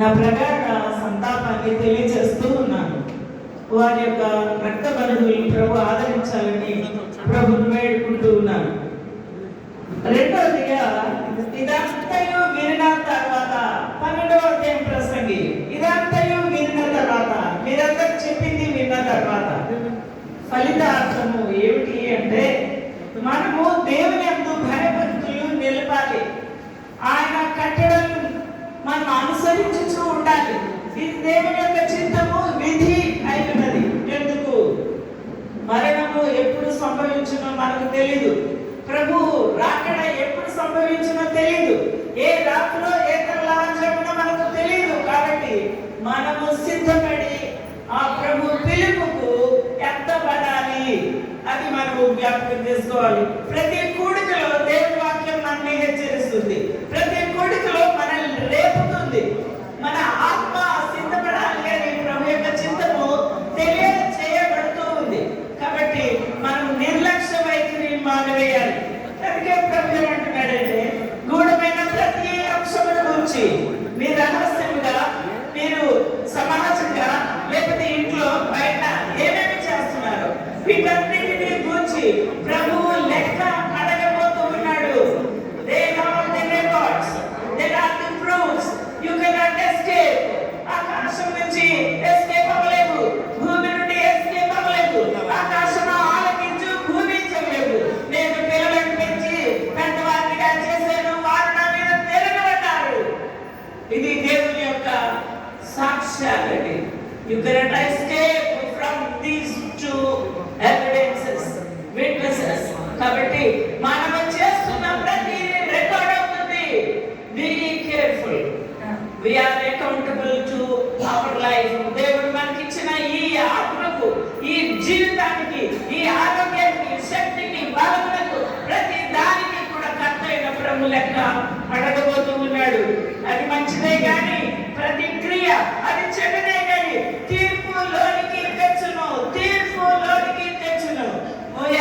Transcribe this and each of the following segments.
నా ప్రగాఢ సంతాపాన్ని తెలియజేస్తూ ఉన్నాను. వారి యొక్క రక్త బంధువులు ప్రభు ఆదరించాలని ప్రభుని వేడుకుంటూ ఉన్నాను. రెండవదిగా, ఇదంతయు వినిన తర్వాత 12వ అధ్యాయం ప్రసంగి, ఇదంతయు వినిన తర్వాత, మీరందరూ చెప్పింది విన్న తర్వాత ఫలితార్థము ఏమిటి అంటే, మనము దేవుని యందు భయభక్తులు నిలపాలి. ఆయన కట్టడలు మనం అనుసరించుతూ ఉండాలి. ఇది దేవుని యొక్క చిత్తము, విధి అయినది. ఎందుకు? మరణము ఎప్పుడు సంభవించునో మనకు తెలియదు. ప్రభు రాకడ ఎప్పుడు సంభవించునో తెలియదు. ఏ రాత్రిలో ఏ తెల్లవారుజామునో మనకు తెలియదు. కాబట్టి మనము సిద్ధపడి ఆ ప్రభు పిలుపుకు ఎత్తబడాలి. అది మనము జ్ఞాపకం చేసుకోవాలి. ప్రతి కూడికలో దేవుని వాక్యం మనల్ని హెచ్చరిస్తుంది. ప్రతి కూడికలో మనల్ని రేపుతుంది. మన ఆత్మ సిద్ధపడాలి అని ప్రభు యొక్క చింతము తెలియజేయబడుతూ ఉంది. కాబట్టి మనం నిర్లక్ష్య వైఖరి మానవేయాలి. అందుకే ప్రభు ఏమంటున్నాడంటే, గూఢమైన ప్రతి అంశమును గురించి మీరు రహస్యంగా, మీరు సమాజంగా, లేకపోతే ఇంట్లో బయట ఏమేమి చేస్తున్నారు, వీటన్నిటిని గురించి ప్రభువు లెక్క అడగబోతూ ఉన్నాడు. They have the records, they have the proofs. You cannot escape. ఆకాశం నుంచి ఎస్కేప్ అవ్వలేదు, భూమి నుండి ఎస్కేప్ అవ్వలేదు. ఆకాశం ఆలకించు, భూమి చెయ్యలేదు. నేను పిల్లలను పెంచి పెద్దవారిగా చేశాను, వారు నా మీద తిరగబడ్డారు. ఇది దేవుని యొక్క సాక్ష్యాలండి. You cannot escape from these two evidences, witnesses. కాబట్టి మనం చేస్తున్న ప్రతి రికార్డ్ అవుతుంది. Be careful. We are accountable to our life. దేవుడు మనకి ఇచ్చిన ఈ ఆత్మకు, ఈ జీవితానికి, ఈ ఆరోగ్యానికి, శక్తికి, బలములకు, ప్రతి దానికి కూడా కర్త అయిన ప్రభు లెక్క అడగబోతూ ఉన్నాడు. అది మంచిదే కానీ, ప్రతి క్రియ అది చెడుదే కానీ తీర్పులోనికి తెచ్చును, తీర్పులోనికి తెచ్చును. We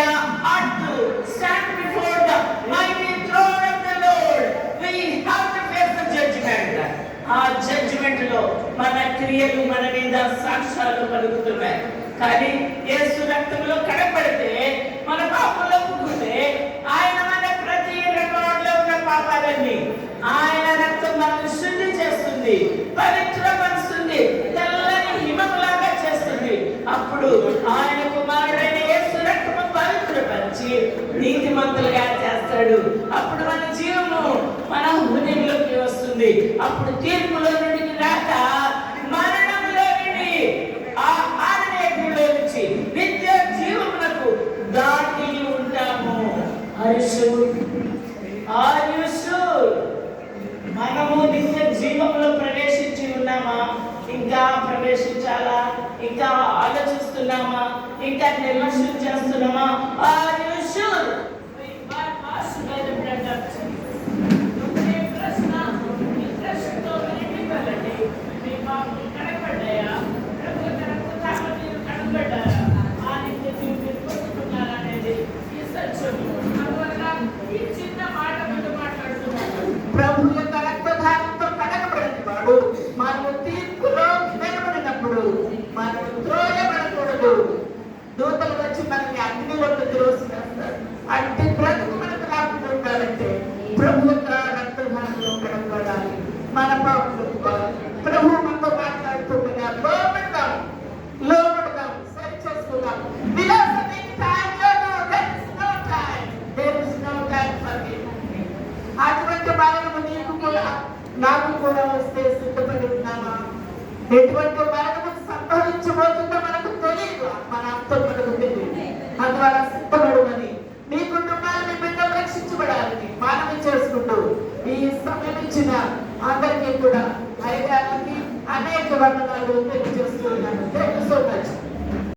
ought to stand before the mighty throne of the Lord. We have to face the judgment. ఆ జడ్జిమెంట్ లో మన క్రియలు మన మీద సాక్ష్యాలు పలుకుతున్నాయి. కానీ యేసు రక్తంలో కడపడితే, మన పాపంలో పుట్టుతే, ఆయన మన ప్రతి రికార్డులో ఉన్న పాపాలన్నీ ఆయన రక్తం మనల్ని శుద్ధి చేస్తుంది, పవిత్రపరుస్తుంది, తెల్లని హిమములాగా చేస్తుంది. అప్పుడు ఆయన కుమారుడైన యేసు రక్తము పవిత్రపరిచి నీతిమంతులుగా చేస్తాడు. అప్పుడు మన జీవము మన హృదయంలోకి వస్తుంది. అప్పుడు తీర్పులో నుండి రాక మరణంలో నుండి, ఆ ఆననేటిలో నుంచి నిత్య జీవమునకు దాటి ఉంటాము. మనము నిత్య జీవంలో ప్రవేశించి ఉన్నామా? ఇంకా ప్రవేశించాలా? ఇంకా ఆలోచిస్తున్నామా? ఇంకా నిర్లక్ష్యం చేస్తున్నామా? ప్రభు యొక్క రక్తధారంతో కడగబడిన వాడు మనము తీర్పులో నిలబడినప్పుడు మనము త్రోయబడకూడదు. దూతలు వచ్చి మనకి అగ్నిలోకి త్రోసివేస్తారు. అంటే బ్రతుకు మనకు రాకుండా ఉండాలంటే ప్రభు యొక్క రక్తధారంలో కడగబడాలి. మన ప్రభు మనతో మాట్లాడుతుండగా లోబడదాం, సరి చేసుకుందాం. అటువంటి మరణము నీకు కూడా నాకు కూడా వస్తే సిద్ధపడి ఉన్నామా? ఎటువంటి మరణము సంభవించబోతుందో మనకు తెలియదు, మన అంతం మనకు తెలియదు. అందువల్ల సిద్ధపడమని, మీ కుటుంబాలు, మీ బిడ్డలు రక్షించబడాలని మనవి చేసుకుంటూ ఈ సమయం ఇచ్చిన అందరికీ కూడా అయ్యగారికి అనేక వందనాలు తెలియజేస్తున్నాను.